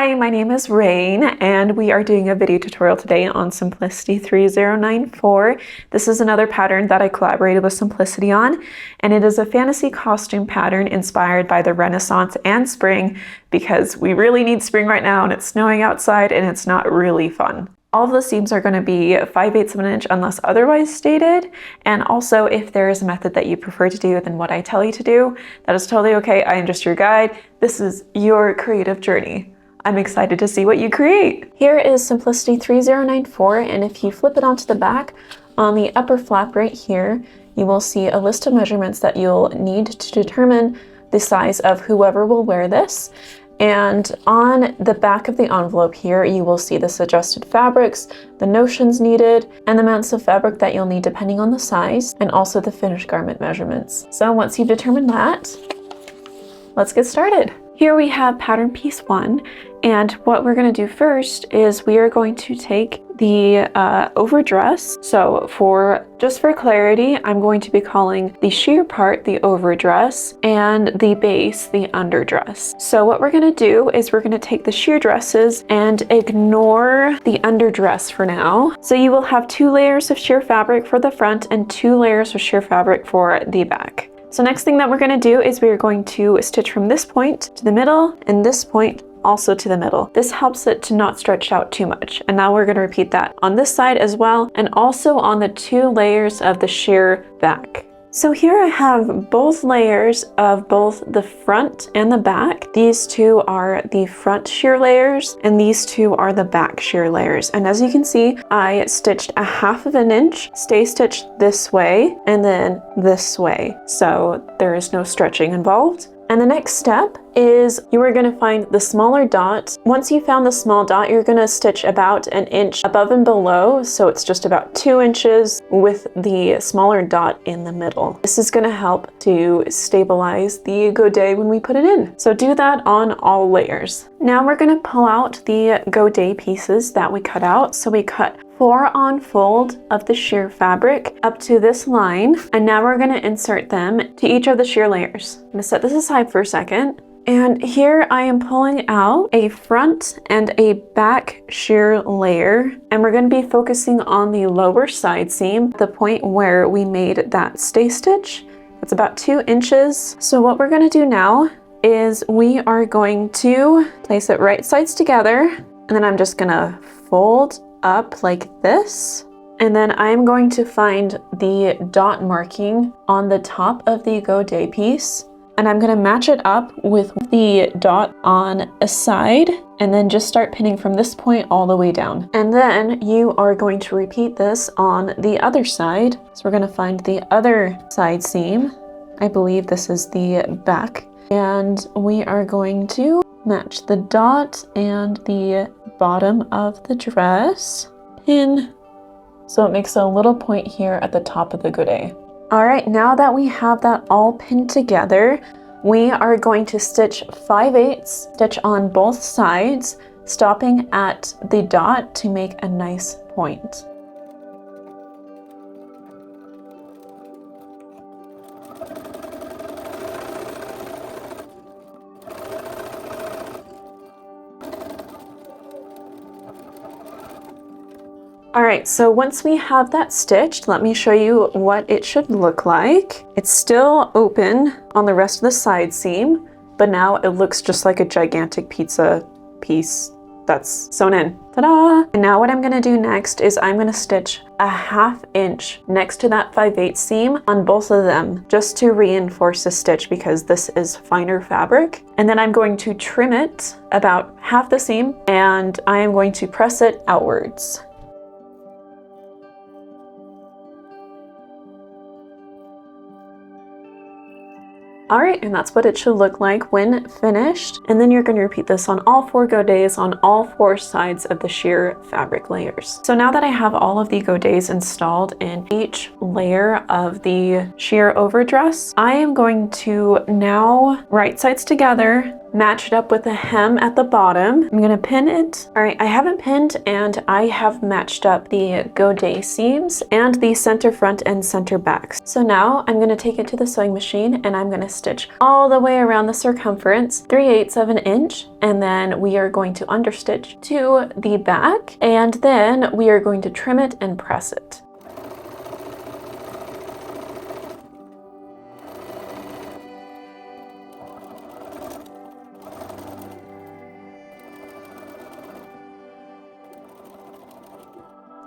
Hi, my name is Rain, and we are doing a video tutorial today on Simplicity 3094. This is another pattern that I collaborated with Simplicity on, and it is a fantasy costume pattern inspired by the Renaissance and spring because we really need spring right now and it's snowing outside and it's not really fun. All of the seams are going to be 5/8 of an inch unless otherwise stated, and also if there is a method that you prefer to do than what I tell you to do, that is totally okay. I am just your guide. This is your creative journey. I'm excited to see what you create. Here is Simplicity 3094, and if you flip it onto the back, on the upper flap right here, you will see a list of measurements that you'll need to determine the size of whoever will wear this. And on the back of the envelope here, you will see the suggested fabrics, the notions needed, and the amounts of fabric that you'll need depending on the size, and also the finished garment measurements. So once you've determined that, let's get started. Here we have pattern piece 1, and what we're going to do first is we are going to take the overdress. So just for clarity, I'm going to be calling the sheer part the overdress and the base the underdress. So what we're going to do is we're going to take the sheer dresses and ignore the underdress for now. So you will have 2 layers of sheer fabric for the front and 2 layers of sheer fabric for the back. So next thing that we're going to do is we are going to stitch from this point to the middle and this point also to the middle. This helps it to not stretch out too much. And now we're going to repeat that on this side as well, and also on the 2 layers of the sheer back. So here I have both layers of both the front and the back. These 2 are the front sheer layers and these 2 are the back sheer layers. And as you can see, I stitched 1/2 of an inch, stay stitched this way and then this way. So there is no stretching involved. And the next step is you are going to find the smaller dot. Once you found the small dot, you're going to stitch about 1 inch above and below. So it's just about 2 inches with the smaller dot in the middle. This is going to help to stabilize the godet when we put it in. So do that on all layers. Now we're going to pull out the godet pieces that we cut out. So we cut 4 on fold of the sheer fabric up to this line, and now we're going to insert them to each of the sheer layers. I'm going to set this aside for a second, and here I am pulling out a front and a back sheer layer, and we're going to be focusing on the lower side seam, the point where we made that stay stitch. It's about 2 inches. So what we're going to do now is we are going to place it right sides together, and then I'm just going to fold up like this, and then I'm going to find the dot marking on the top of the godet piece, and I'm going to match it up with the dot on a side, and then just start pinning from this point all the way down. And then you are going to repeat this on the other side. So we're going to find the other side seam. I believe this is the back, and we are going to match the dot and the bottom of the dress, pin, so it makes a little point here at the top of the godet. All right, now that we have that all pinned together, we are going to stitch 5/8, stitch on both sides, stopping at the dot to make a nice point. All right, so once we have that stitched, let me show you what it should look like. It's still open on the rest of the side seam, but now it looks just like a gigantic pizza piece that's sewn in. Ta-da! And now what I'm gonna do next is I'm gonna stitch 1/2 inch next to that 5/8 seam on both of them, just to reinforce the stitch because this is finer fabric. And then I'm going to trim it about half the seam, and I am going to press it outwards. All right, and that's what it should look like when finished. And then you're going to repeat this on all 4 godets on all 4 sides of the sheer fabric layers. So now that I have all of the godets installed in each layer of the sheer overdress, I am going to now right sides together, match it up with a hem at the bottom. I'm gonna pin it. All right, I haven't pinned, and I have matched up the godet seams and the center front and center backs. So now I'm gonna take it to the sewing machine and I'm gonna stitch all the way around the circumference, 3/8 of an inch, and then we are going to understitch to the back, and then we are going to trim it and press it.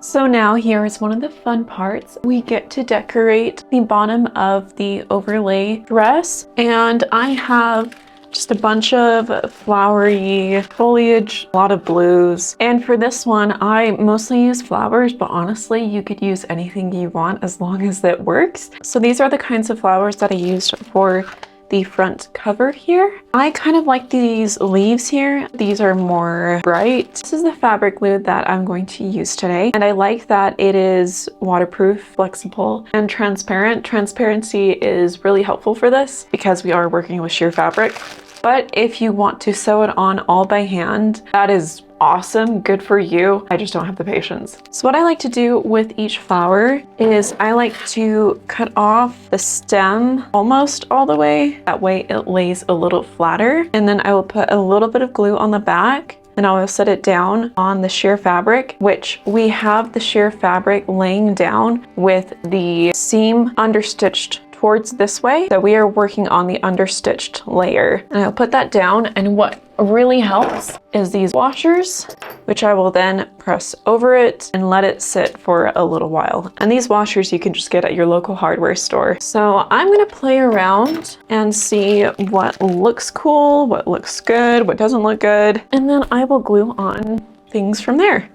So now here is one of the fun parts. We get to decorate the bottom of the overlay dress, and I have just a bunch of flowery foliage, a lot of blues. And for this one, I mostly use flowers, but honestly, you could use anything you want as long as it works. So these are the kinds of flowers that I used for the front cover here. I kind of like these leaves here. These are more bright. This is the fabric glue that I'm going to use today. And I like that it is waterproof, flexible, and transparent. Transparency is really helpful for this because we are working with sheer fabric. But if you want to sew it on all by hand, that is awesome, good for you. I just don't have the patience. So what I like to do with each flower is I like to cut off the stem almost all the way. That way it lays a little flatter. And then I will put a little bit of glue on the back, and I will set it down on the sheer fabric, which we have the sheer fabric laying down with the seam understitched towards this way. So we are working on the understitched layer. And I'll put that down, and what really helps is these washers, which I will then press over it and let it sit for a little while. And these washers you can just get at your local hardware store. So I'm gonna play around and see what looks cool, what looks good, what doesn't look good, and then I will glue on things from there.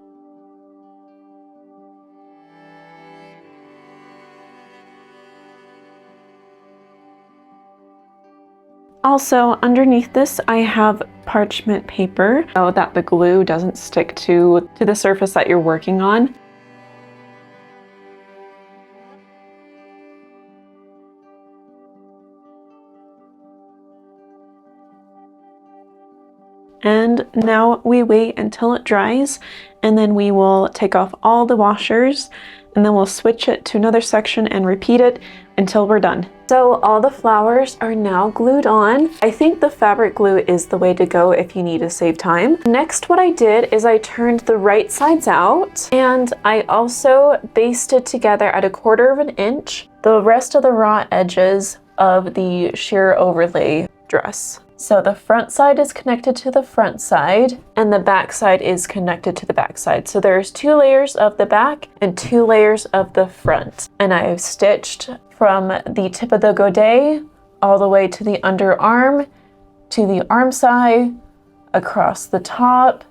Also, underneath this, I have parchment paper so that the glue doesn't stick to the surface that you're working on. And now we wait until it dries, and then we will take off all the washers, and then we'll switch it to another section and repeat it until we're done. So all the flowers are now glued on. I think the fabric glue is the way to go if you need to save time. Next, what I did is I turned the right sides out, and I also basted together at 1/4 of an inch the rest of the raw edges of the sheer overlay dress. So the front side is connected to the front side, and the back side is connected to the back side. So there's 2 layers of the back and 2 layers of the front. And I've stitched from the tip of the godet all the way to the underarm, to the arm side, across the top,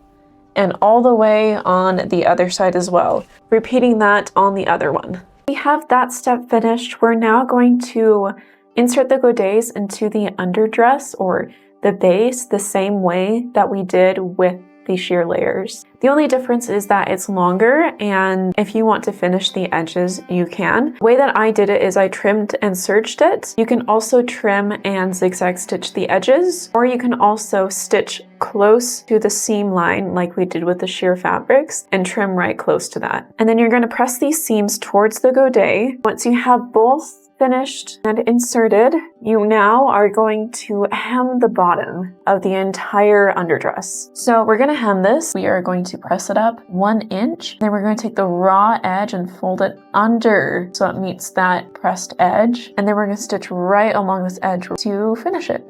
and all the way on the other side as well. Repeating that on the other one. We have that step finished. We're now going to insert the godets into the underdress or the base the same way that we did with the sheer layers. The only difference is that it's longer, and if you want to finish the edges, you can. The way that I did it is I trimmed and serged it. You can also trim and zigzag stitch the edges, or you can also stitch close to the seam line like we did with the sheer fabrics and trim right close to that. And then you're going to press these seams towards the godet. Once you have both finished and inserted, you now are going to hem the bottom of the entire underdress. So we're going to hem this. We are going to press it up 1 inch. Then we're going to take the raw edge and fold it under so it meets that pressed edge. And then we're going to stitch right along this edge to finish it.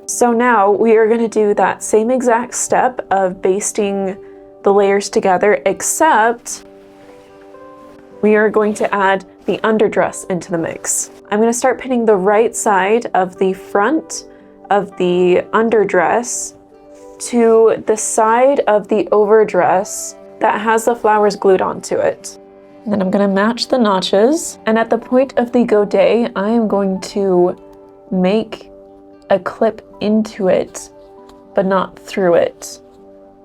So now we are going to do that same exact step of basting the layers together, except we are going to add the underdress into the mix. I'm going to start pinning the right side of the front of the underdress to the side of the overdress that has the flowers glued onto it. And then I'm going to match the notches, and at the point of the godet, I am going to make a clip into it, but not through it,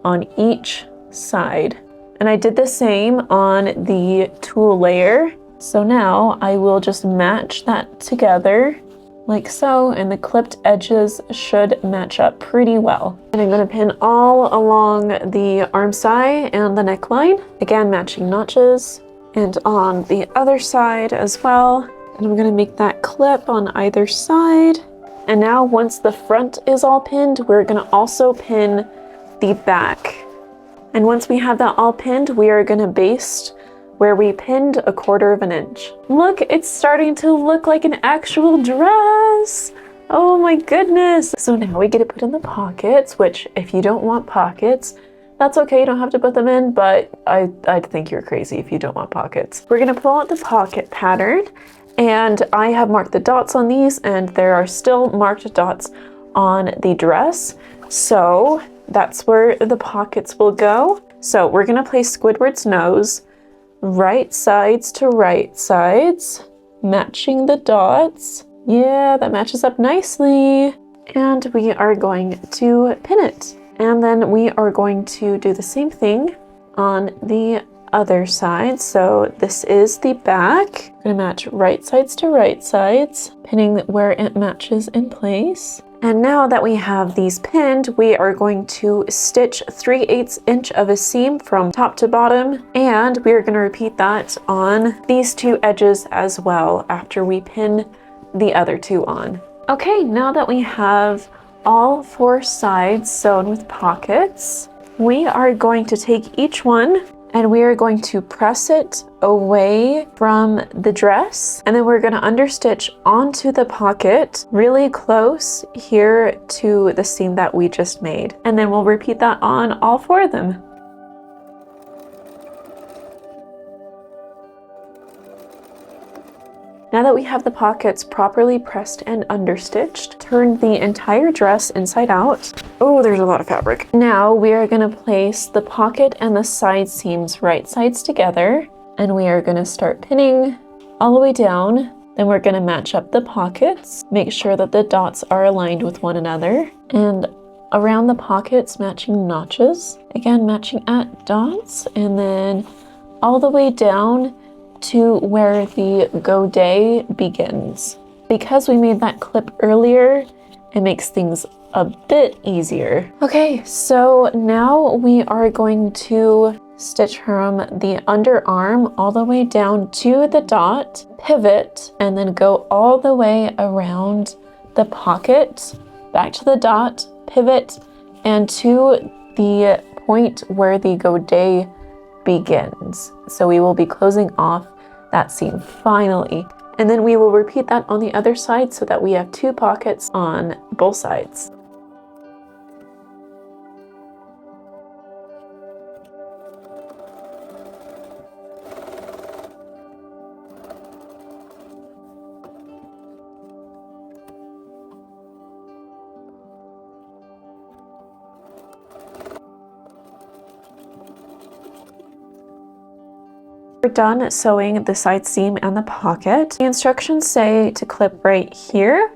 on each side. And I did the same on the tulle layer. So now I will just match that together like so, and the clipped edges should match up pretty well. And I'm going to pin all along the arm side and the neckline, again matching notches, and on the other side as well. And I'm going to make that clip on either side. And now once the front is all pinned, we're going to also pin the back. And once we have that all pinned, we are going to baste where we pinned 1/4 inch. Look, it's starting to look like an actual dress. Oh my goodness. So now we get to put in the pockets, which if you don't want pockets, that's okay, you don't have to put them in, but I'd think you're crazy if you don't want pockets. We're gonna pull out the pocket pattern, and I have marked the dots on these, and there are still marked dots on the dress. So that's where the pockets will go. So we're gonna place Squidward's nose, right sides to right sides, matching the dots. Yeah, that matches up nicely. And we are going to pin it. And then we are going to do the same thing on the other side. So this is the back. I'm gonna match right sides to right sides, pinning where it matches in place. And now that we have these pinned, we are going to stitch 3/8 inch of a seam from top to bottom, and we are going to repeat that on these two edges as well after we pin the other two on. Okay, now that we have all 4 sides sewn with pockets, we are going to take each one and we are going to press it away from the dress, and then we're going to understitch onto the pocket really close here to the seam that we just made, and then we'll repeat that on all 4 of them. Now that we have the pockets properly pressed and understitched, turn the entire dress inside out. Oh, there's a lot of fabric. Now we are going to place the pocket and the side seams right sides together, and we are going to start pinning all the way down. Then we're going to match up the pockets, make sure that the dots are aligned with one another, and around the pockets matching notches, again matching at dots, and then all the way down to where the godet begins. Because we made that clip earlier, it makes things a bit easier. Okay, so now we are going to stitch from the underarm all the way down to the dot, pivot, and then go all the way around the pocket, back to the dot, pivot, and to the point where the godet begins. So we will be closing off that seam finally. And then we will repeat that on the other side so that we have 2 pockets on both sides. We're done sewing the side seam and the pocket. The instructions say to clip right here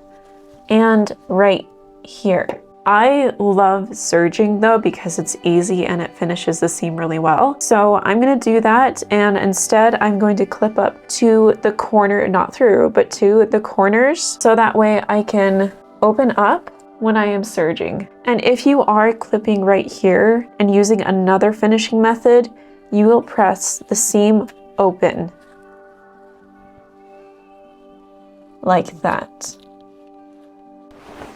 and right here. I love serging though because it's easy and it finishes the seam really well. So I'm going to do that, and instead I'm going to clip up to the corner, not through, but to the corners, so that way I can open up when I am serging. And if you are clipping right here and using another finishing method, you will press the seam open like that.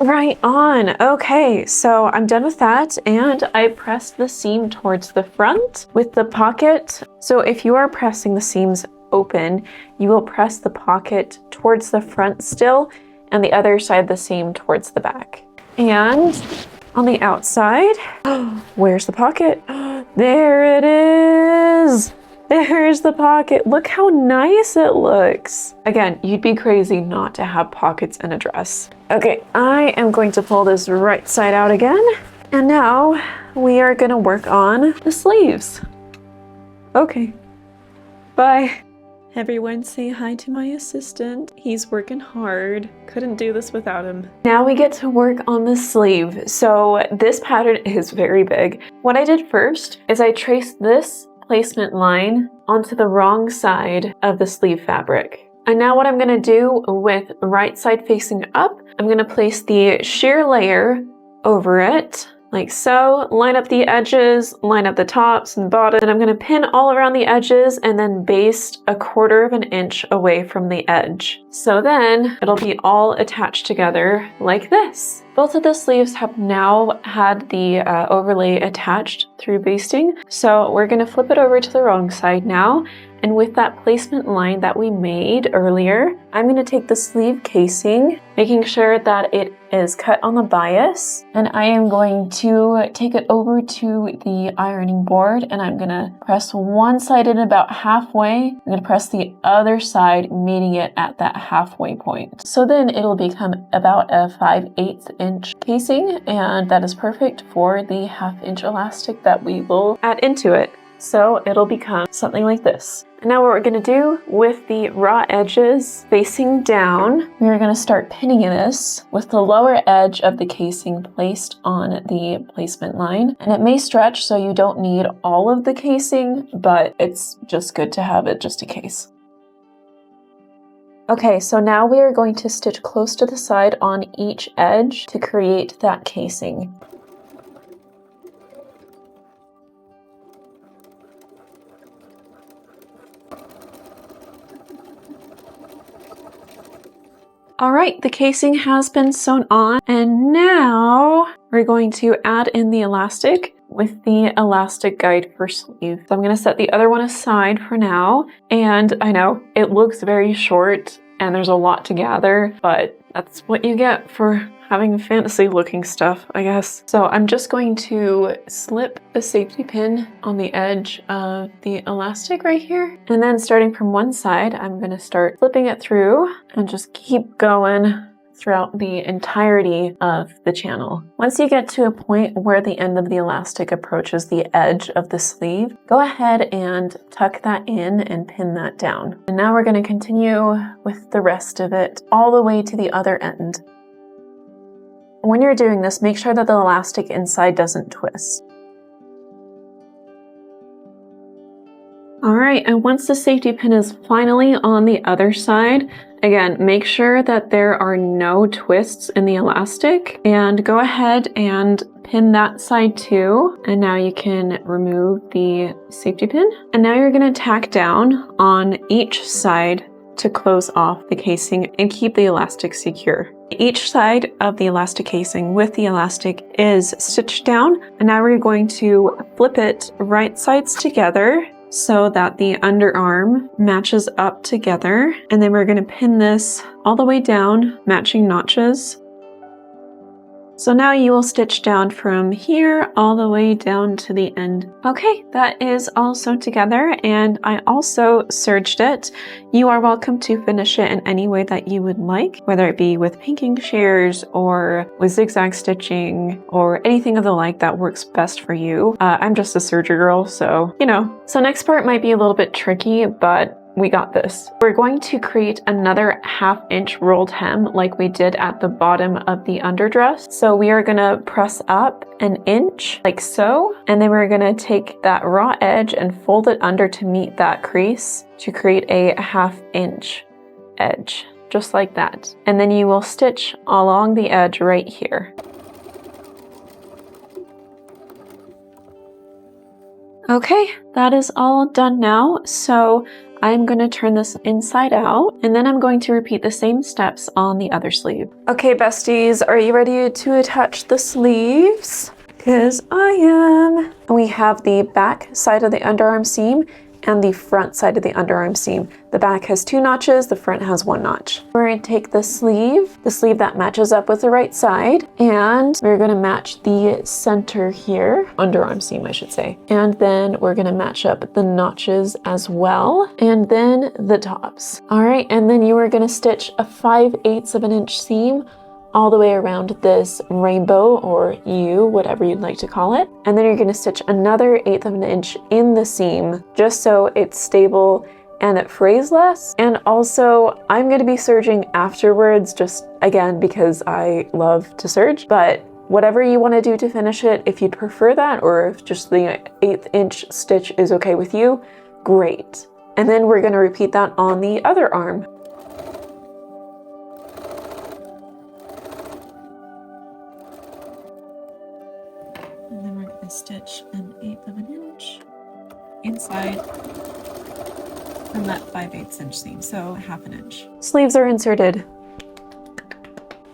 Right on. Okay, so I'm done with that, and I pressed the seam towards the front with the pocket. So if you are pressing the seams open, you will press the pocket towards the front still, and the other side the seam towards the back. And on the outside, where's the pocket? There it is. There's the pocket. Look how nice it looks. Again, you'd be crazy not to have pockets in a dress. Okay, I am going to pull this right side out again. And now we are gonna work on the sleeves. Okay, bye. Everyone say hi to my assistant. He's working hard. Couldn't do this without him. Now we get to work on the sleeve. So this pattern is very big. What I did first is I traced this placement line onto the wrong side of the sleeve fabric. And now what I'm going to do with right side facing up, I'm going to place the sheer layer over it, like so, line up the edges, line up the tops and bottom, and I'm going to pin all around the edges and then baste 1/4 of an inch away from the edge. So then it'll be all attached together like this. Both of the sleeves have now had the overlay attached through basting, so we're going to flip it over to the wrong side now. And with that placement line that we made earlier, I'm going to take the sleeve casing, making sure that it is cut on the bias, and I am going to take it over to the ironing board, and I'm going to press one side in about halfway. I'm going to press the other side, meeting it at that halfway point. So then it'll become about a 5/8 inch casing, and that is perfect for the 1/2 inch elastic that we will add into it. So it'll become something like this. And now what we're going to do with the raw edges facing down, we're going to start pinning this with the lower edge of the casing placed on the placement line. And it may stretch, so you don't need all of the casing, but it's just good to have it just in case. Okay, so now we are going to stitch close to the side on each edge to create that casing. All right, the casing has been sewn on, and now we're going to add in the elastic with the elastic guide for sleeve. So I'm going to set the other one aside for now, and I know it looks very short and there's a lot to gather, but that's what you get for having fantasy looking stuff, I guess. So I'm just going to slip the safety pin on the edge of the elastic right here. And then starting from one side, I'm going to start flipping it through and just keep going throughout the entirety of the channel. Once you get to a point where the end of the elastic approaches the edge of the sleeve, go ahead and tuck that in and pin that down. And now we're going to continue with the rest of it all the way to the other end. When you're doing this, make sure that the elastic inside doesn't twist. All right, and once the safety pin is finally on the other side, again, make sure that there are no twists in the elastic, and go ahead and pin that side too. And now you can remove the safety pin. And now you're gonna tack down on each side to close off the casing and keep the elastic secure. Each side of the elastic casing with the elastic is stitched down, and now we're going to flip it right sides together so that the underarm matches up together, and then we're going to pin this all the way down, matching notches. So now you will stitch down from here all the way down to the end. Okay, that is all sewn together, and I also serged it. You are welcome to finish it in any way that you would like, whether it be with pinking shears or with zigzag stitching or anything of the like that works best for you. I'm just a serger girl, so you know. So next part might be a little bit tricky, but we got this. We're going to create another 1/2 inch rolled hem like we did at the bottom of the underdress. So we are gonna press up 1 inch like so, and then we're gonna take that raw edge and fold it under to meet that crease to create a 1/2 inch edge, just like that. And then you will stitch along the edge right here. Okay, that is all done now. So I'm going to turn this inside out, and then I'm going to repeat the same steps on the other sleeve. Okay, besties, are you ready to attach the sleeves? Because I am. We have the back side of the underarm seam and the front side of the underarm seam. The back has 2 notches, the front has 1 notch. We're going to take the sleeve that matches up with the right side, and we're going to match the center here, underarm seam I should say. And then we're going to match up the notches as well, and then the tops. All right, and then you are going to stitch a 5/8 of an inch seam all the way around this rainbow or U, whatever you'd like to call it. And then you're going to stitch another 1/8 of an inch in the seam just so it's stable and it frays less. And also I'm going to be serging afterwards, just again because I love to serge, but whatever you want to do to finish it, if you'd prefer that, or if just the 1/8 inch stitch is okay with you, Great. And then we're gonna repeat that on the other arm. And then we're gonna stitch 1/8 of an inch inside from that 5/8 inch seam, so 1/2 inch. Sleeves are inserted.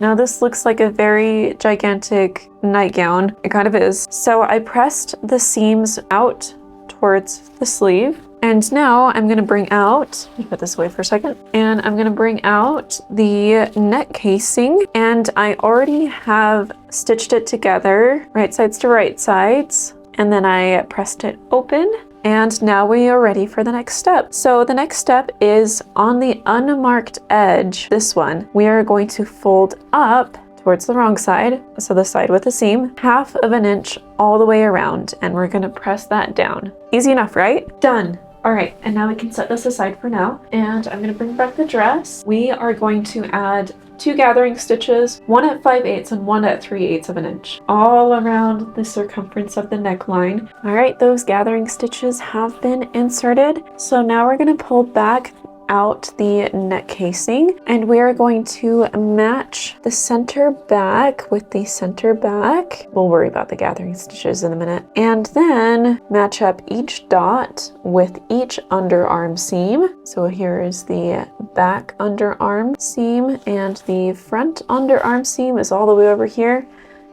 Now this looks like a very gigantic nightgown. It kind of is. So I pressed the seams out towards the sleeve. And now I'm gonna bring out, let me put this away for a second, and I'm gonna bring out the neck casing, and I already have stitched it together, right sides to right sides, and then I pressed it open. And now we are ready for the next step. So the next step is on the unmarked edge, this one, we are going to fold up towards the wrong side, so the side with the seam, 1/2 inch all the way around, and we're gonna press that down. Easy enough, right? Done. All right, and now we can set this aside for now, and I'm gonna bring back the dress. We are going to add 2 gathering stitches, one at 5/8 and one at 3/8 of an inch, all around the circumference of the neckline. All right, those gathering stitches have been inserted. So now we're gonna pull back out the neck casing, and we are going to match the center back with the center back. We'll worry about the gathering stitches in a minute. And then match up each dot with each underarm seam. So here is the back underarm seam, and the front underarm seam is all the way over here.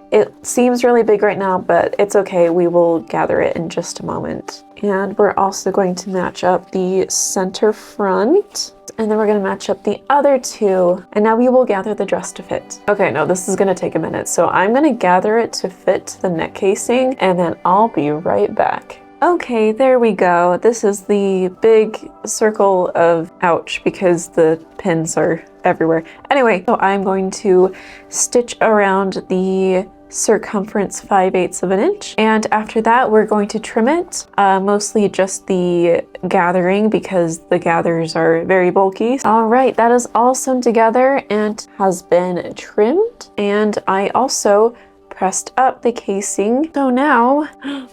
It seems really big right now, but it's okay. We will gather it in just a moment. And we're also going to match up the center front, and then we're going to match up the other 2. And now we will gather the dress to fit. Okay, no, this is going to take a minute. So I'm going to gather it to fit the neck casing, and then I'll be right back. Okay, there we go. This is the big circle of ouch because the pins are everywhere. Anyway, so I'm going to stitch around the circumference 5/8 of an inch, and after that we're going to trim it, mostly just the gathering because the gathers are very bulky. All right, that is all sewn together and has been trimmed, and I also pressed up the casing. So now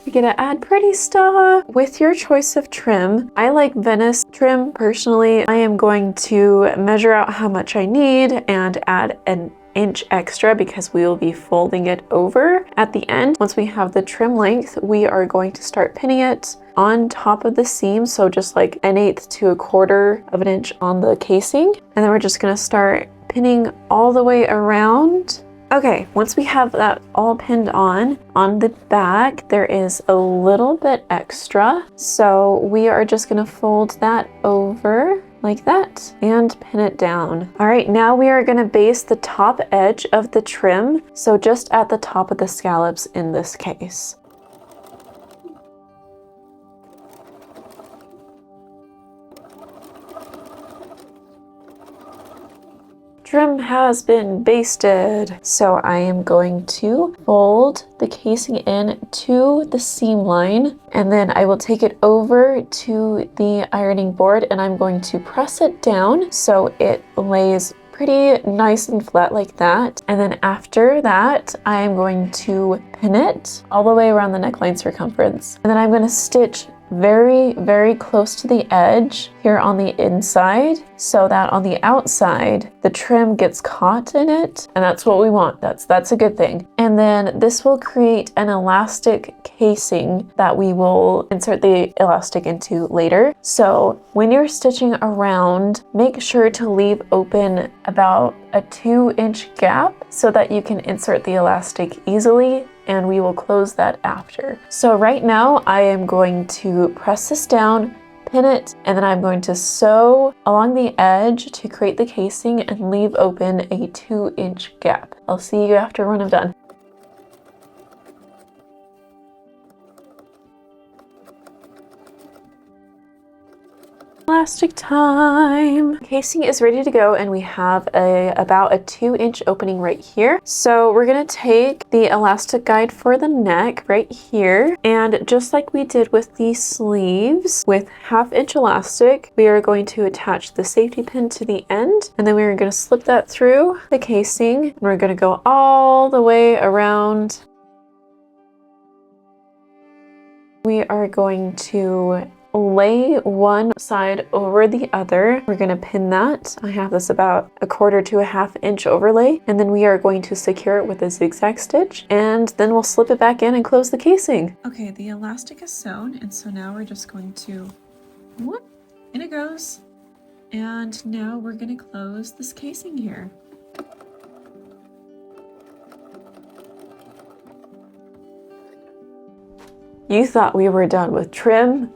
we're gonna add pretty stuff with your choice of trim. I like Venice trim personally. I am going to measure out how much I need and add an inch extra because we will be folding it over at the end. Once we have the trim length, we are going to start pinning it on top of the seam, so just like 1/8 to 1/4 of an inch on the casing, and then we're just gonna start pinning all the way around. Okay, once we have that all pinned on the back, there is a little bit extra, so we are just gonna fold that over like that and pin it down. All right, now we are gonna base the top edge of the trim, so just at the top of the scallops in this case. Trim has been basted, so I am going to fold the casing in to the seam line, and then I will take it over to the ironing board, and I'm going to press it down so it lays pretty nice and flat like that. And then after that, I am going to pin it all the way around the neckline circumference, and then I'm going to stitch very, very close to the edge here on the inside so that on the outside the trim gets caught in it, and that's what we want. That's a good thing. And then this will create an elastic casing that we will insert the elastic into later. So when you're stitching around, make sure to leave open about a 2-inch gap so that you can insert the elastic easily, and we will close that after. So right now I am going to press this down, pin it, and then I'm going to sew along the edge to create the casing and leave open a 2-inch gap. I'll see you after when I'm done. Elastic time. Casing is ready to go, and we have about a 2-inch opening right here. So we're gonna take the elastic guide for the neck right here, and just like we did with the sleeves with 1/2-inch elastic, we are going to attach the safety pin to the end, and then we're gonna slip that through the casing, and we're gonna go all the way around. We are going to lay one side over the other. We're gonna pin that. I have this about 1/4 to 1/2 inch overlay, and then we are going to secure it with a zigzag stitch, and then we'll slip it back in and close the casing. Okay, the elastic is sewn, and so now we're just going to, whoop, in it goes. And now we're gonna close this casing here. You thought we were done with trim?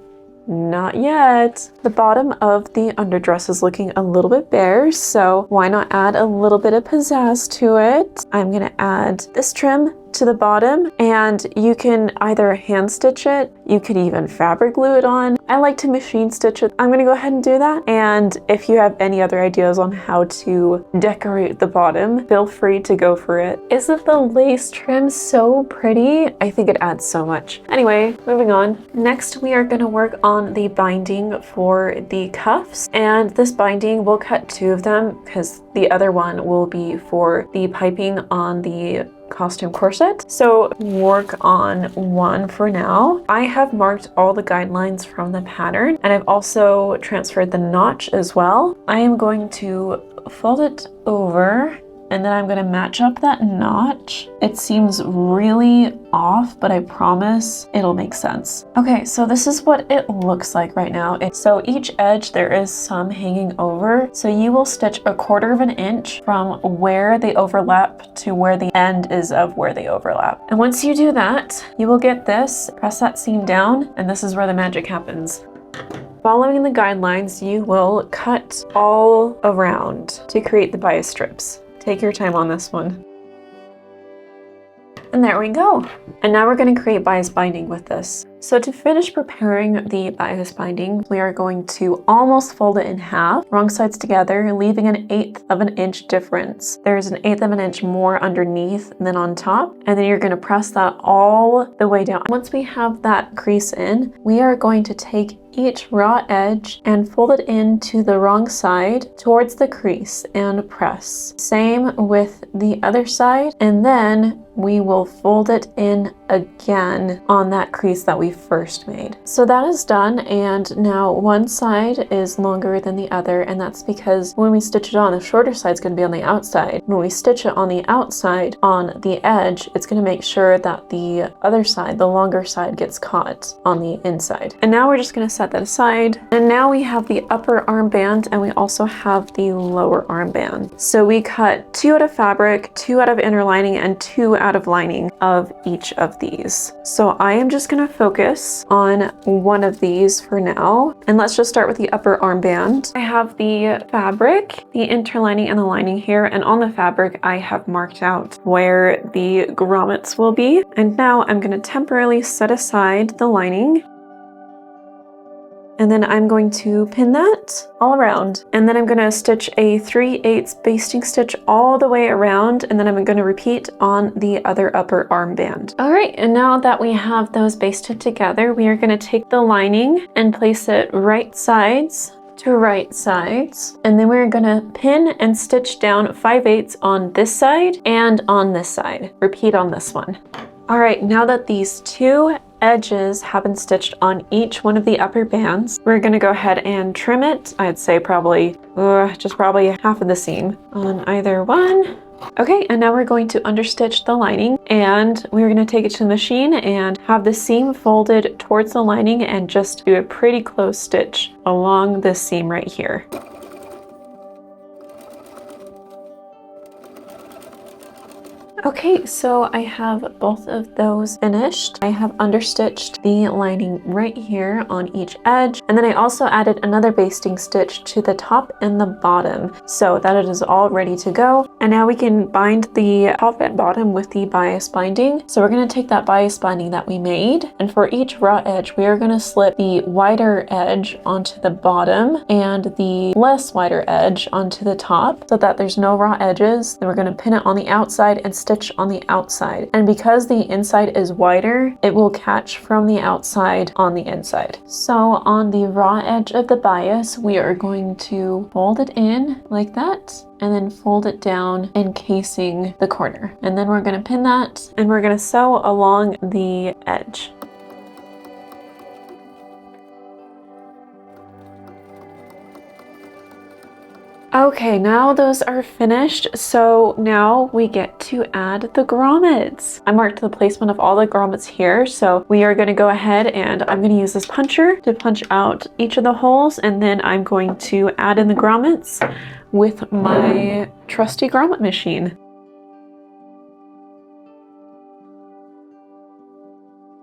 Not yet. The bottom of the underdress is looking a little bit bare, so why not add a little bit of pizzazz to it? I'm gonna add this trim to the bottom, and you can either hand stitch it, you could even fabric glue it on. I like to machine stitch it. I'm gonna go ahead and do that. And if you have any other ideas on how to decorate the bottom, feel free to go for it. Isn't the lace trim so pretty? I think it adds so much. Anyway, moving on. Next, we are gonna work on the binding for the cuffs. And this binding, we'll cut 2 of them because the other one will be for the piping on the costume corset. So work on one for now. I have marked all the guidelines from the pattern, and I've also transferred the notch as well. I am going to fold it over, and then I'm going to match up that notch. It seems really off, but I promise it'll make sense. Okay, so this is what it looks like right now. So each edge, there is some hanging over. So you will stitch 1/4 of an inch from where they overlap to where the end is of where they overlap. And once you do that, you will get this, press that seam down, and this is where the magic happens. Following the guidelines, you will cut all around to create the bias strips. Take your time on this one. And there we go. And now we're going to create bias binding with this. So to finish preparing the bias binding, we are going to almost fold it in half, wrong sides together, leaving an 1/8 of an inch difference. There's an 1/8 of an inch more underneath than on top, and then you're going to press that all the way down. Once we have that crease in, we are going to take each raw edge and fold it into the wrong side towards the crease and press. Same with the other side, and then we will fold it in again on that crease that we first made. So that is done, and now one side is longer than the other, and that's because when we stitch it on, the shorter side is going to be on the outside. When we stitch it on the outside on the edge, it's going to make sure that the other side, the longer side, gets caught on the inside. And now we're just going to set that aside. And now we have the upper armband, and we also have the lower armband. So we cut 2 out of fabric, 2 out of inner lining, and 2 out of lining of each of these. So I am just going to focus on one of these for now. And let's just start with the upper armband. I have the fabric, the interlining, and the lining here. And on the fabric, I have marked out where the grommets will be. And now I'm going to temporarily set aside the lining. And then I'm going to pin that all around. And then I'm going to stitch a 3/8 basting stitch all the way around. And then I'm going to repeat on the other upper armband. All right, and now that we have those basted together, we are going to take the lining and place it right sides to right sides. And then we're going to pin and stitch down 5/8 on this side and on this side. Repeat on this one. All right, now that these 2 edges have been stitched on each one of the upper bands, we're going to go ahead and trim it. I'd say probably just half of the seam on either one. Okay, and now we're going to understitch the lining, and we're going to take it to the machine and have the seam folded towards the lining and just do a pretty close stitch along this seam right here. Okay, so I have both of those finished. I have understitched the lining right here on each edge, and then I also added another basting stitch to the top and the bottom so that it is all ready to go. And now we can bind the top and bottom with the bias binding. So we're going to take that bias binding that we made, and for each raw edge we are going to slip the wider edge onto the bottom and the less wider edge onto the top so that there's no raw edges. Then we're going to pin it on the outside and stitch on the outside, and because the inside is wider, it will catch from the outside on the inside. So on the raw edge of the bias, we are going to fold it in like that and then fold it down, encasing the corner, and then we're going to pin that and we're going to sew along the edge. Okay, now those are finished, so now we get to add the grommets. I marked the placement of all the grommets here, so we are going to go ahead and I'm going to use this puncher to punch out each of the holes, and then I'm going to add in the grommets with my trusty grommet machine.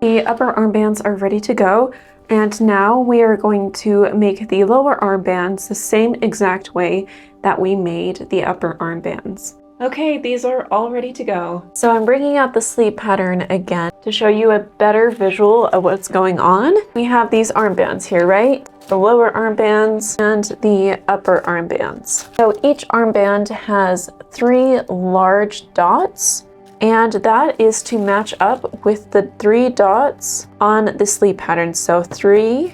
The upper armbands are ready to go, and now we are going to make the lower armbands the same exact way that we made the upper armbands. Okay, these are all ready to go. So I'm bringing out the sleeve pattern again to show you a better visual of what's going on. We have these armbands here, right? The lower armbands and the upper armbands. So each armband has 3 large dots, and that is to match up with the 3 dots on the sleeve pattern. So 3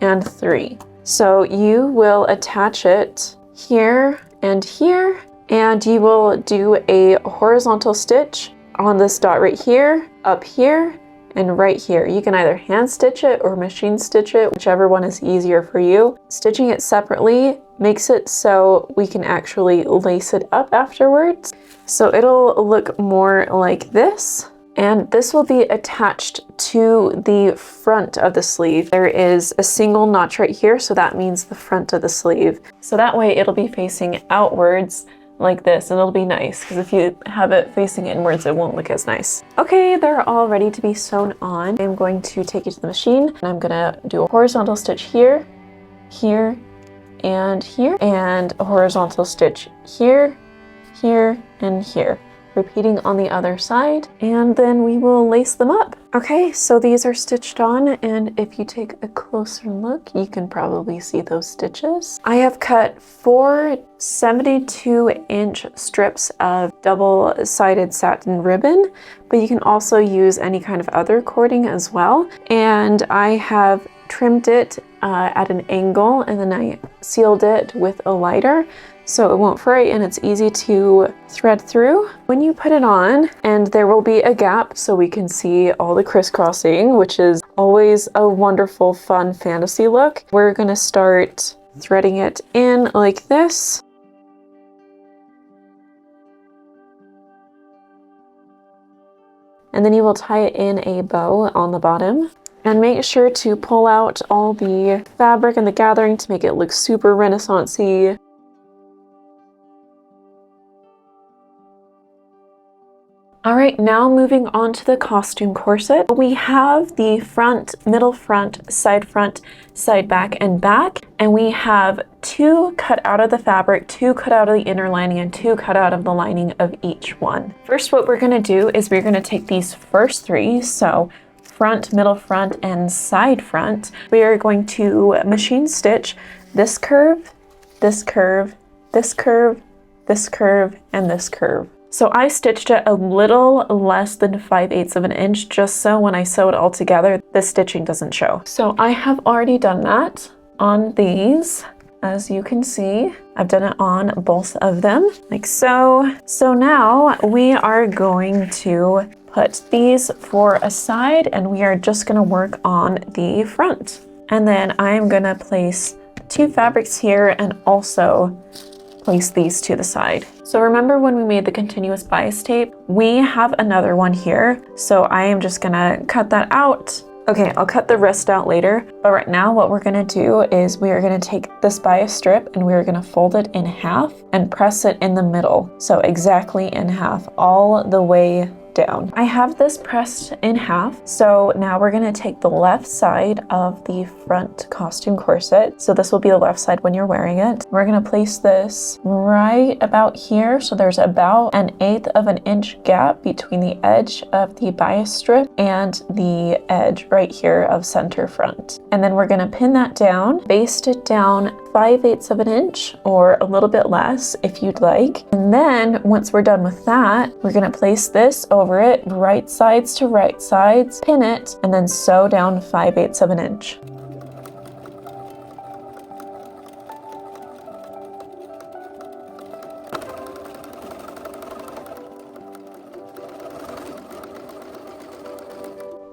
and 3. So you will attach it here and here, and you will do a horizontal stitch on this dot right here, up here, and right here. You can either hand stitch it or machine stitch it, whichever one is easier for you. Stitching it separately makes it so we can actually lace it up afterwards. So it'll look more like this, and this will be attached to the front of the sleeve. There is a single notch right here, so that means the front of the sleeve. So that way it'll be facing outwards like this, and it'll be nice, because if you have it facing inwards, it won't look as nice. Okay, they're all ready to be sewn on. I'm going to take it to the machine, and I'm gonna do a horizontal stitch here, here, and here, and a horizontal stitch here, here, and here, repeating on the other side, and then we will lace them up. Okay, so these are stitched on, and if you take a closer look, you can probably see those stitches. I have cut 4 72-inch strips of double-sided satin ribbon, but you can also use any kind of other cording as well. And I have trimmed it at an angle, and then I sealed it with a lighter so it won't fray and it's easy to thread through. When you put it on, and there will be a gap so we can see all the crisscrossing, which is always a wonderful, fun fantasy look. We're gonna start threading it in like this. And then you will tie it in a bow on the bottom. And make sure to pull out all the fabric and the gathering to make it look super Renaissance-y. All right, now moving on to the costume corset. We have the front, middle front, side back, and back. And we have 2 cut out of the fabric, 2 cut out of the inner lining, and 2 cut out of the lining of each one. First, what we're gonna do is we're gonna take these first 3, so front, middle front, and side front. We are going to machine stitch this curve, this curve, this curve, this curve, and this curve. So I stitched it a little less than 5/8 of an inch, just so when I sew it all together, the stitching doesn't show. So I have already done that on these. As you can see, I've done it on both of them, like so. So now we are going to put these for a side, and we are just gonna work on the front. And then I'm gonna place 2 fabrics here and also place these to the side. So remember when we made the continuous bias tape, we have another one here. So I am just gonna cut that out. Okay, I'll cut the rest out later, but right now what we're gonna do is we are gonna take this bias strip and we are gonna fold it in half and press it in the middle. So exactly in half, all the way down. I have this pressed in half, so now we're gonna take the left side of the front costume corset. So this will be the left side when you're wearing it. We're gonna place this right about here, so there's about 1/8 of an inch gap between the edge of the bias strip and the edge right here of center front. And then we're gonna pin that down, baste it down 5/8 of an inch or a little bit less if you'd like. And then once we're done with that, we're gonna place this over it, right sides to right sides, pin it, and then sew down 5/8 of an inch.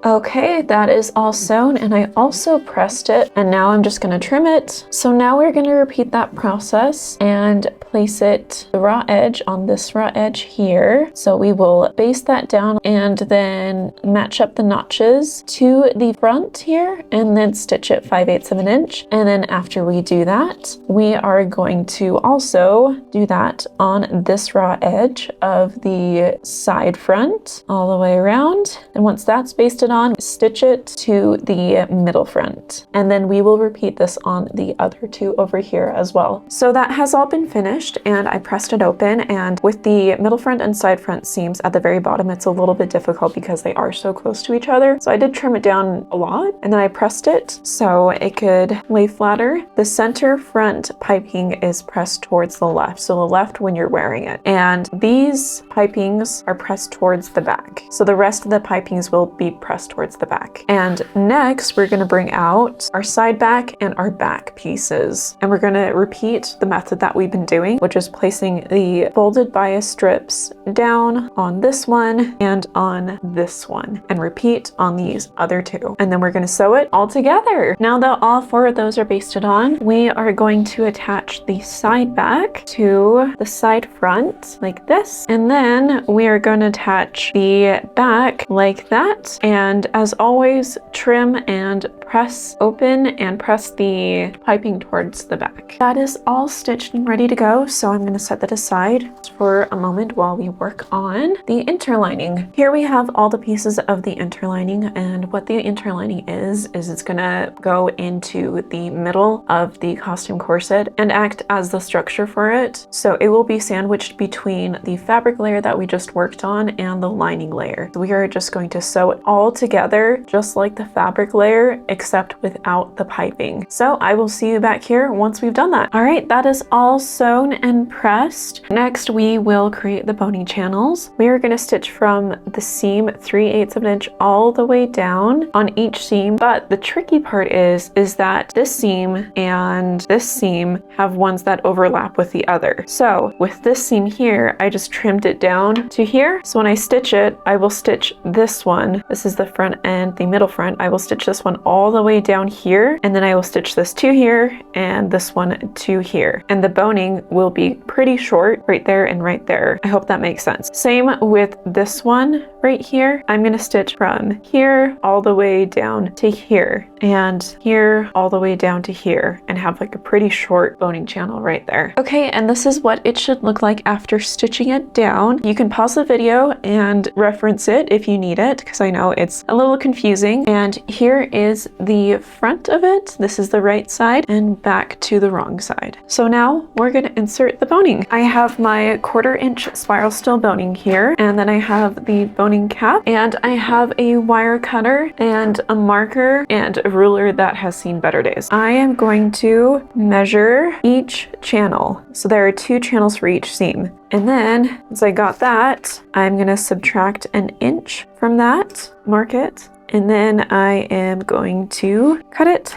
Okay, that is all sewn, and I also pressed it, and now I'm just going to trim it. So now we're going to repeat that process and place it the raw edge on this raw edge here. So we will baste that down and then match up the notches to the front here and then stitch it 5/8 of an inch. And then after we do that, we are going to also do that on this raw edge of the side front all the way around. And once that's basted on, stitch it to the middle front. And then we will repeat this on the other two over here as well. So that has all been finished, and I pressed it open, and with the middle front and side front seams at the very bottom, it's a little bit difficult because they are so close to each other. So I did trim it down a lot, and then I pressed it so it could lay flatter. The center front piping is pressed towards the left, so the left when you're wearing it. And these pipings are pressed towards the back. So the rest of the pipings will be pressed towards the back. And next we're going to bring out our side back and our back pieces. And we're going to repeat the method that we've been doing, which is placing the folded bias strips down on this one and on this one, and repeat on these other two. And then we're going to sew it all together. Now that all four of those are basted on, we are going to attach the side back to the side front like this. And then we are going to attach the back like that. And as always, trim and press open and press the piping towards the back. That is all stitched and ready to go, so I'm going to set that aside for a moment while we work on the interlining. Here we have all the pieces of the interlining, and what the interlining is it's going to go into the middle of the costume corset and act as the structure for it. So it will be sandwiched between the fabric layer that we just worked on and the lining layer. So we are just going to sew it all together just like the fabric layer, except without the piping. So I will see you back here once we've done that. All right, that is all sewn and pressed. Next, we will create the boning channels. We are going to stitch from the seam 3/8 of an inch all the way down on each seam. But the tricky part is that this seam and this seam have ones that overlap with the other. So with this seam here, I just trimmed it down to here. So when I stitch it, I will stitch this one. This is the front and the middle front. I will stitch this one all the way down here, and then I will stitch this to here and this one to here. And the boning will be pretty short right there and right there. I hope that makes sense. Same with this one right here. I'm going to stitch from here all the way down to here, and here all the way down to here, and have like a pretty short boning channel right there. Okay, and this is what it should look like after stitching it down. You can pause the video and reference it if you need it, because I know it's a little confusing. And here is the front of it. This is the right side, and back to the wrong side. So now we're going to insert the boning. I have my 1/4 inch spiral steel boning here, and then I have the boning cap, and I have a wire cutter and a marker and a ruler that has seen better days. I am going to measure each channel. So there are 2 channels for each seam. And then once I got that, I'm going to subtract 1 inch from that, mark it, and then I am going to cut it.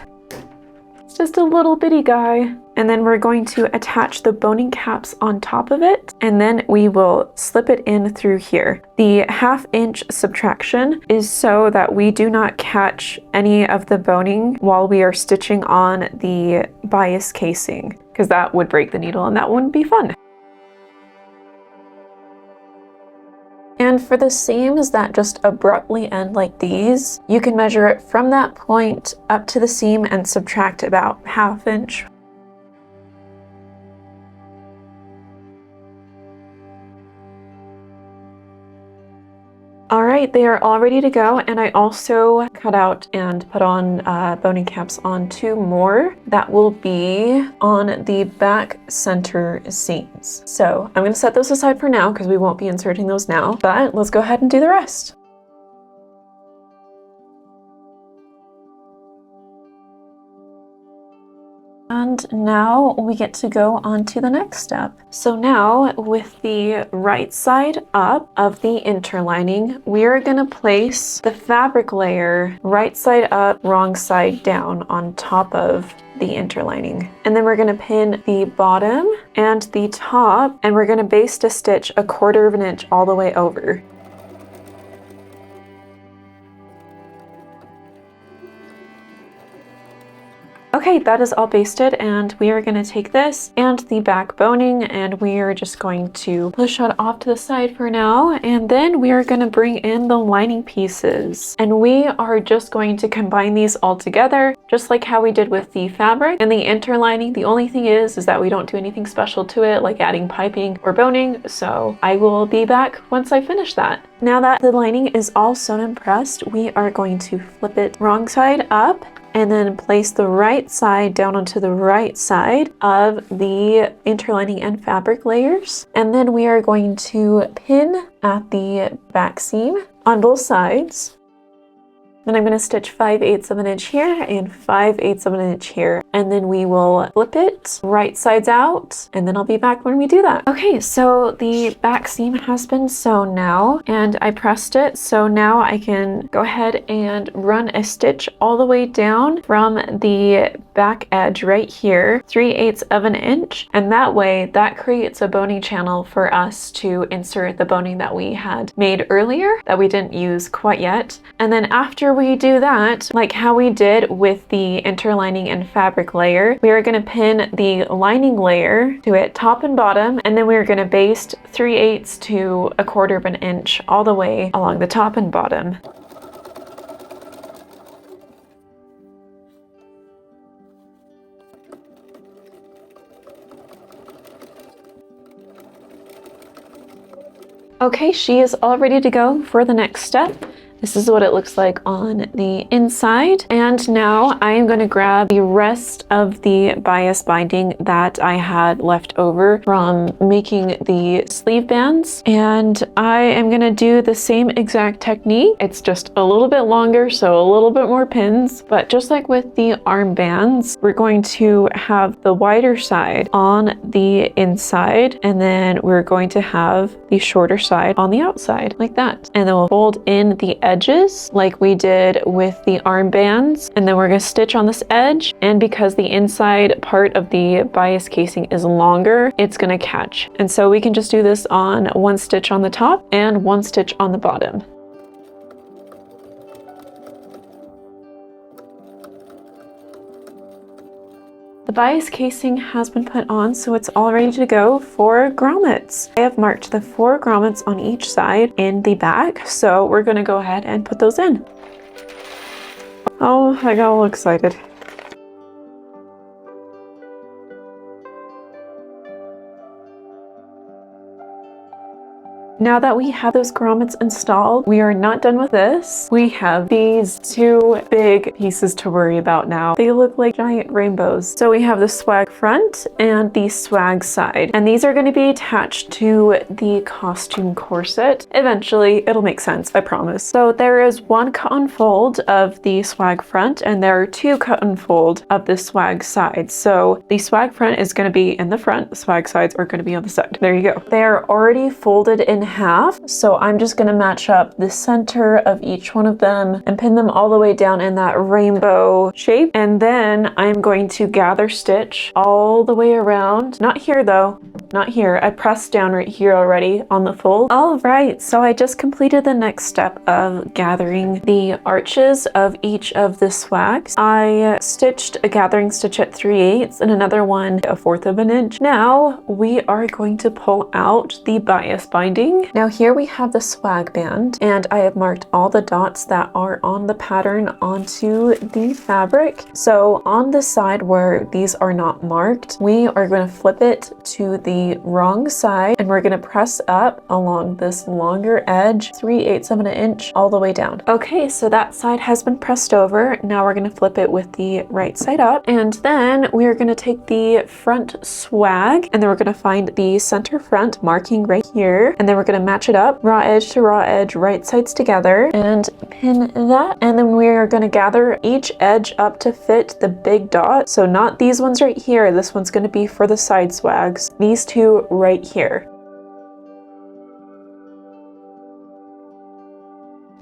It's just a little bitty guy. And then we're going to attach the boning caps on top of it, and then we will slip it in through here. The 1/2 inch subtraction is so that we do not catch any of the boning while we are stitching on the bias casing, because that would break the needle and that wouldn't be fun. And for the seams that just abruptly end like these, you can measure it from that point up to the seam and subtract about 1/2 inch. All right, they are all ready to go, and I also cut out and put on boning caps on 2 more that will be on the back center seams. So I'm going to set those aside for now because we won't be inserting those now, but let's go ahead and do the rest. And now we get to go on to the next step. So now with the right side up of the interlining, we are going to place the fabric layer right side up, wrong side down on top of the interlining. And then we're going to pin the bottom and the top, and we're going to baste a stitch 1/4 of an inch all the way over. Okay, that is all basted, and we are going to take this and the back boning, and we are just going to push that off to the side for now, and then we are going to bring in the lining pieces, and we are just going to combine these all together, just like how we did with the fabric and the interlining. The only thing is that we don't do anything special to it, like adding piping or boning, so I will be back once I finish that. Now that the lining is all sewn and pressed, we are going to flip it wrong side up and then place the right side down onto the right side of the interlining and fabric layers. And then we are going to pin at the back seam on both sides. Then I'm going to stitch 5/8 of an inch here and 5/8 of an inch here. And then we will flip it right sides out, and then I'll be back when we do that. Okay, so the back seam has been sewn now, and I pressed it. So now I can go ahead and run a stitch all the way down from the back edge right here, 3/8 of an inch. And that way that creates a boning channel for us to insert the boning that we had made earlier that we didn't use quite yet. And then after we do that, like how we did with the interlining and fabric layer, we are going to pin the lining layer to it top and bottom, and then we're going to baste 3/8 to 1/4 of an inch all the way along the top and bottom. Okay, she is all ready to go for the next step. This is what it looks like on the inside. And now I am going to grab the rest of the bias binding that I had left over from making the sleeve bands. And I am going to do the same exact technique. It's just a little bit longer, so a little bit more pins. But just like with the armbands, we're going to have the wider side on the inside, and then we're going to have the shorter side on the outside, like that. And then we'll fold in the edges like we did with the armbands, and then we're going to stitch on this edge, and because the inside part of the bias casing is longer, it's going to catch. And so we can just do this on one stitch on the top and one stitch on the bottom. The bias casing has been put on, so it's all ready to go for grommets. I have marked the 4 grommets on each side in the back, so we're going to go ahead and put those in. Oh, I got all excited. Now that we have those grommets installed, we are not done with this. We have these 2 big pieces to worry about now. They look like giant rainbows. So we have the swag front and the swag side, and these are going to be attached to the costume corset. Eventually, it'll make sense, I promise. So there is 1 cut and fold of the swag front, and there are 2 cut and fold of the swag side. So the swag front is going to be in the front, the swag sides are going to be on the side. There you go. They are already folded in half, so I'm just going to match up the center of each one of them and pin them all the way down in that rainbow shape, and then I'm going to gather stitch all the way around. Not here though, not here. I pressed down right here already on the fold. All right, so I just completed the next step of gathering the arches of each of the swags. I stitched a gathering stitch at 3/8 and another one 1/4 of an inch. Now we are going to pull out the bias binding. Now here we have the swag band, and I have marked all the dots that are on the pattern onto the fabric. So on the side where these are not marked, we are going to flip it to the wrong side, and we're going to press up along this longer edge 3/8 of an inch all the way down. Okay, so that side has been pressed over. Now we're going to flip it with the right side up, and then we are going to take the front swag, and then we're going to find the center front marking right here, and then we're going to match it up raw edge to raw edge, right sides together, and pin that. And then we are going to gather each edge up to fit the big dot. So not these ones right here, this one's going to be for the side swags, these 2 right here.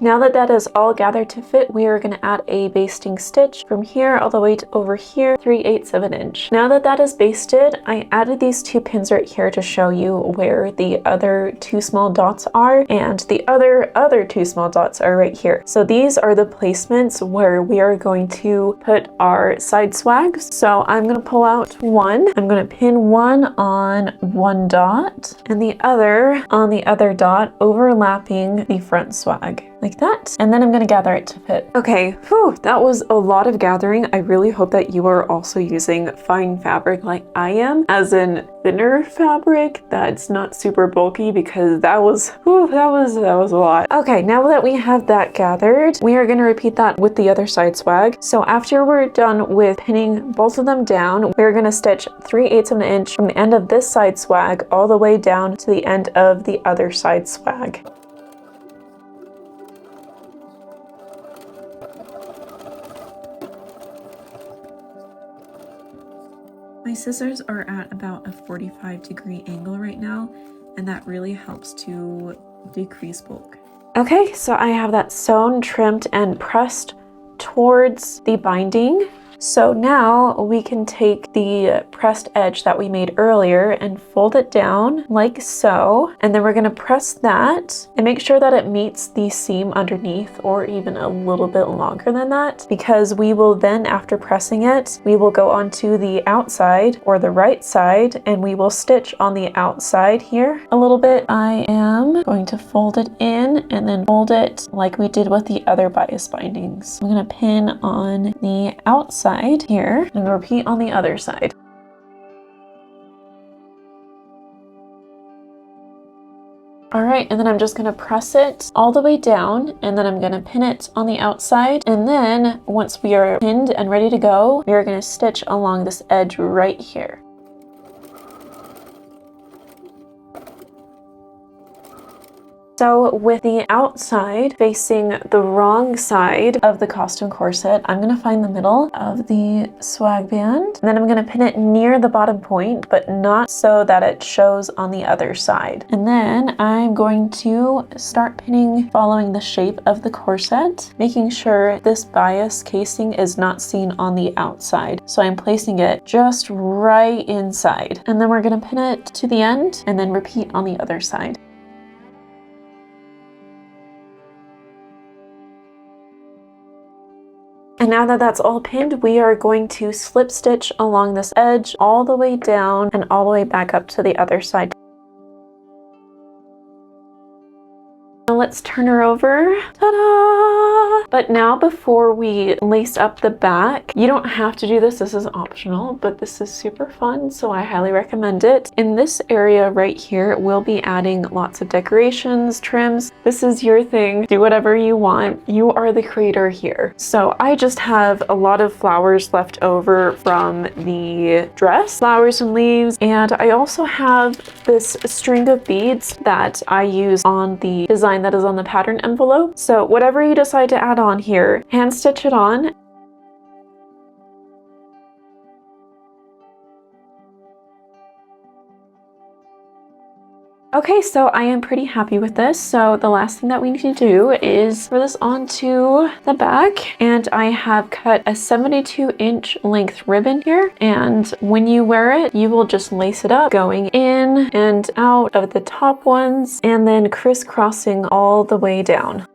Now that that is all gathered to fit, we are going to add a basting stitch from here all the way to over here, 3/8 of an inch. Now that that is basted, I added these 2 pins right here to show you where the other 2 small dots are, and the other 2 small dots are right here. So these are the placements where we are going to put our side swags. So I'm going to pull out one. I'm going to pin one on one dot and the other on the other dot, overlapping the front swag. Like that. And then I'm going to gather it to fit. Okay, whew, that was a lot of gathering. I really hope that you are also using fine fabric like I am, as in thinner fabric that's not super bulky, because that was a lot. Okay, now that we have that gathered, we are going to repeat that with the other side swag. So after we're done with pinning both of them down, we're going to stitch 3/8 of an inch from the end of this side swag all the way down to the end of the other side swag. My scissors are at about a 45-degree angle right now, and that really helps to decrease bulk. Okay, so I have that sewn, trimmed, and pressed towards the binding. So now we can take the pressed edge that we made earlier and fold it down like so. And then we're going to press that and make sure that it meets the seam underneath, or even a little bit longer than that, because we will then, after pressing it, we will go onto the outside or the right side and we will stitch on the outside here a little bit. I am going to fold it in and then fold it like we did with the other bias bindings. I'm going to pin on the outside here and repeat on the other side. All right, and then I'm just gonna press it all the way down, and then I'm gonna pin it on the outside. And then once we are pinned and ready to go, we are gonna stitch along this edge right here. So with the outside facing the wrong side of the costume corset, I'm going to find the middle of the swag band. And then I'm going to pin it near the bottom point, but not so that it shows on the other side. And then I'm going to start pinning following the shape of the corset, making sure this bias casing is not seen on the outside. So I'm placing it just right inside. And then we're going to pin it to the end and then repeat on the other side. And now that that's all pinned, we are going to slip stitch along this edge all the way down and all the way back up to the other side. Now let's turn her over. Ta-da! But now before we lace up the back, you don't have to do this, this is optional, but this is super fun, so I highly recommend it. In this area right here, we'll be adding lots of decorations, trims. This is your thing. Do whatever you want. You are the creator here. So I just have a lot of flowers left over from the dress, flowers and leaves, and I also have this string of beads that I use on the design that is on the pattern envelope. So whatever you decide to add on here, hand stitch it on. Okay, so I am pretty happy with this. So the last thing that we need to do is throw this onto the back, and I have cut a 72-inch length ribbon here. And when you wear it, you will just lace it up, going in and out of the top ones, and then crisscrossing all the way down.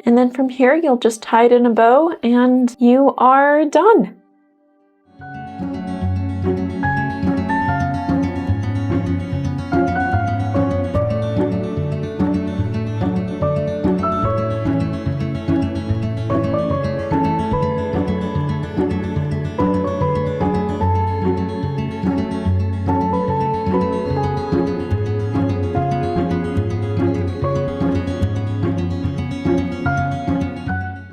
And then from here, you'll just tie it in a bow and you are done.